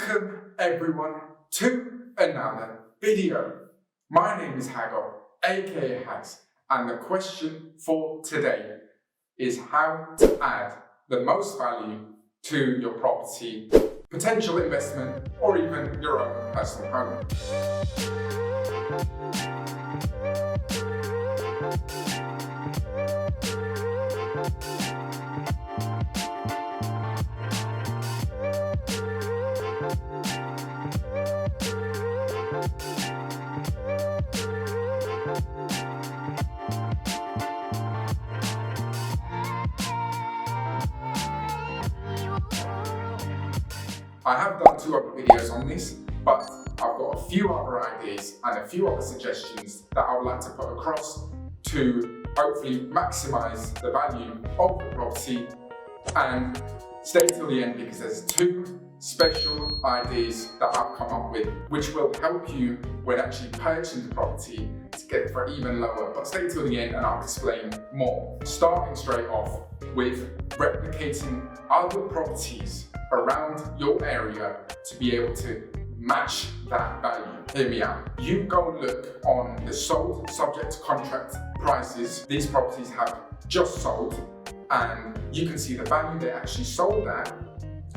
Welcome everyone to another video. My name is Hagel, aka Hags, and the question for today is how to add the most value to your property, potential investment, or even your own personal home. I have done 2 other videos on this, but I've got a few other ideas and a few other suggestions that I would like to put across to hopefully maximize the value of the property. And stay till the end because there's 2 special ideas that I've come up with which will help you when actually purchasing the property to get it for even lower. But stay till the end and I'll explain more. Starting straight off with replicating other properties around your area to be able to match that value. Hear me out. You go and look on the sold subject to contract prices. These properties have just sold and you can see the value they actually sold at,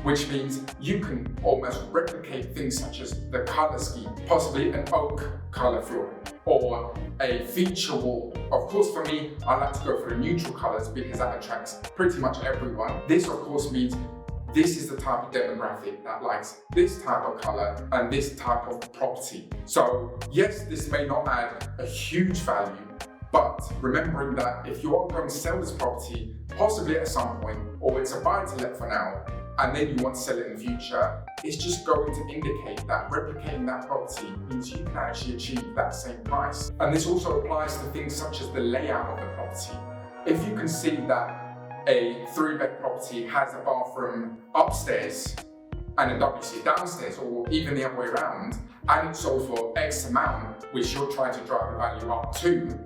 which means you can almost replicate things such as the color scheme, possibly an oak color flooring or a feature wall. Of course, for me, I like to go for the neutral colors because that attracts pretty much everyone. This, of course, means this is the type of demographic that likes this type of color and this type of property. So yes, this may not add a huge value, but remembering that if you are going to sell this property, possibly at some point, or it's a buy to let for now, and then you want to sell it in the future, it's just going to indicate that replicating that property means you can actually achieve that same price. And this also applies to things such as the layout of the property. If you can see that a 3-bed property has a bathroom upstairs and a WC downstairs, or even the other way around, and it's sold for X amount, which you're trying to drive the value up to,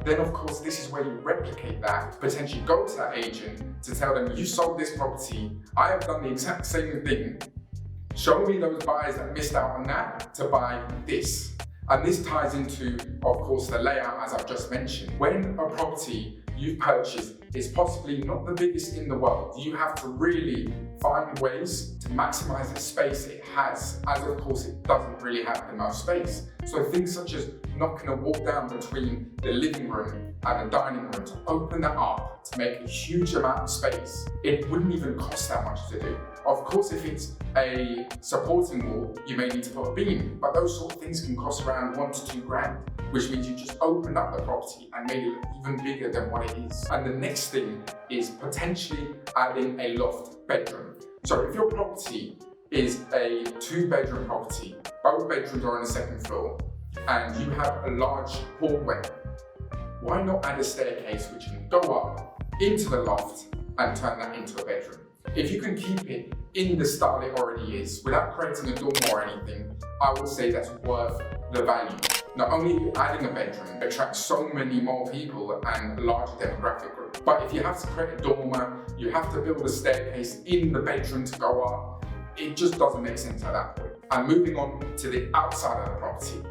then of course this is where you replicate that, potentially go to that agent to tell them, you sold this property, I have done the exact same thing, show me those buyers that missed out on that to buy this. And this ties into, of course, the layout as I've just mentioned. When a property you've purchased is possibly not the biggest in the world, you have to really find ways to maximize the space it has, as of course it doesn't really have the most space. So things such as knocking a wall down between the living room and the dining room to open that up to make a huge amount of space, it wouldn't even cost that much to do. Of course, if it's a supporting wall, you may need to put a beam, but those sort of things can cost around $1 to $2 grand, which means you just opened up the property and made it look even bigger than what it is. And the next thing is potentially adding a loft bedroom. So if your property is a 2-bedroom property, both bedrooms are on the 2nd floor, and you have a large hallway, why not add a staircase which can go up into the loft and turn that into a bedroom? If you can keep it in the style it already is, without creating a dorm or anything, I would say that's worth the value. Not only are you adding a bedroom, it attracts so many more people and a larger demographic group. But if you have to create a dormer, you have to build a staircase in the bedroom to go up, it just doesn't make sense at that point. And moving on to the outside of the property,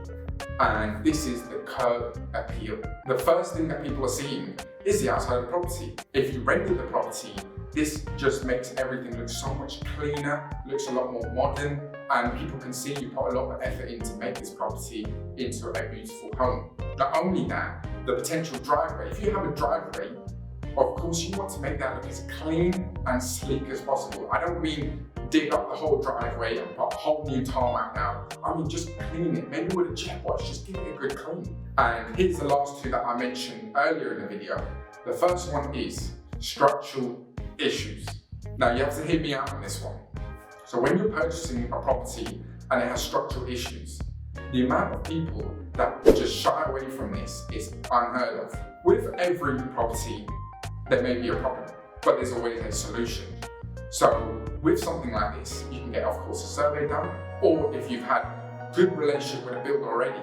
and this is the curb appeal. The first thing that people are seeing is the outside of the property. If you rented the property, this just makes everything look so much cleaner, looks a lot more modern, and people can see you put a lot of effort in to make this property into a beautiful home. Not only that, the potential driveway. If you have a driveway, of course you want to make that look as clean and sleek as possible. I don't mean dig up the whole driveway and put a whole new tarmac down. I mean just clean it, maybe with a jet wash, just give it a good clean. And here's the last 2 that I mentioned earlier in the video. The first one is structural issues. Now you have to hear me out on this one. So when you're purchasing a property and it has structural issues, the amount of people that just shy away from this is unheard of. With every property, there may be a problem, but there's always a solution. So with something like this, you can get, of course, a survey done, or if you've had good relationship with a builder already,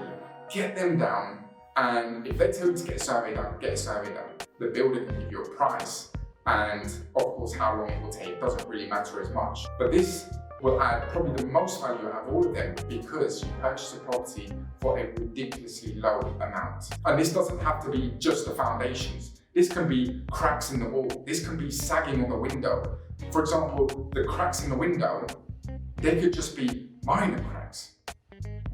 get them down, and if they tell you to get a survey done, get a survey done. The builder can give you a price, and of course how long it will take doesn't really matter as much. But this will add probably the most value out of all of them because you purchase a property for a ridiculously low amount. And this doesn't have to be just the foundations. This can be cracks in the wall. This can be sagging on the window. For example, the cracks in the window, they could just be minor cracks.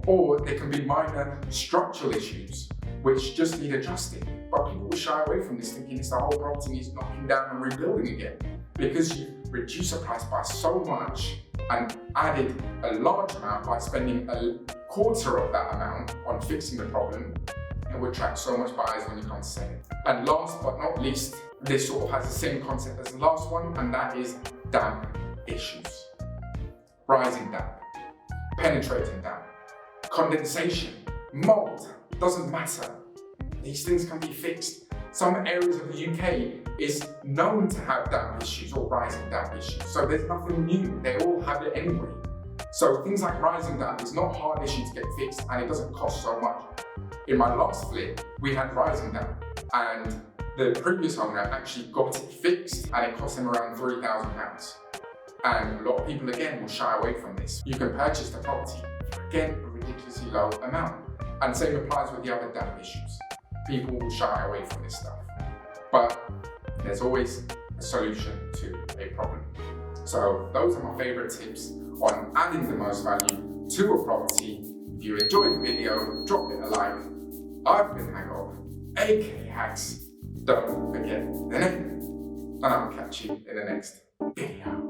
Or they can be minor structural issues which just need adjusting. But people will shy away from this thinking it's the whole property needs knocking down and rebuilding again. Because you've reduced the price by so much and added a large amount by spending a quarter of that amount on fixing the problem, it will attract so much buyers when you come to sell it. And last but not least, this sort of has the same concept as the last one, and that is damp issues. Rising damp, penetrating damp, condensation, mold, doesn't matter. These things can be fixed. Some areas of the UK is known to have damp issues or rising damp issues, so there's nothing new. They all have it anyway. So things like rising damp is not a hard issue to get fixed, and it doesn't cost so much. In my last flip, we had rising damp, and the previous owner actually got it fixed, and it cost him around £3,000. And a lot of people again will shy away from this. You can purchase the property for again a ridiculously low amount, and same applies with the other damp issues. People will shy away from this stuff. But there's always a solution to a problem. So those are my favorite tips on adding the most value to a property. If you enjoyed the video, drop it a like. I've been Hagop, aka Hags. Don't forget the name. And I'll catch you in the next video.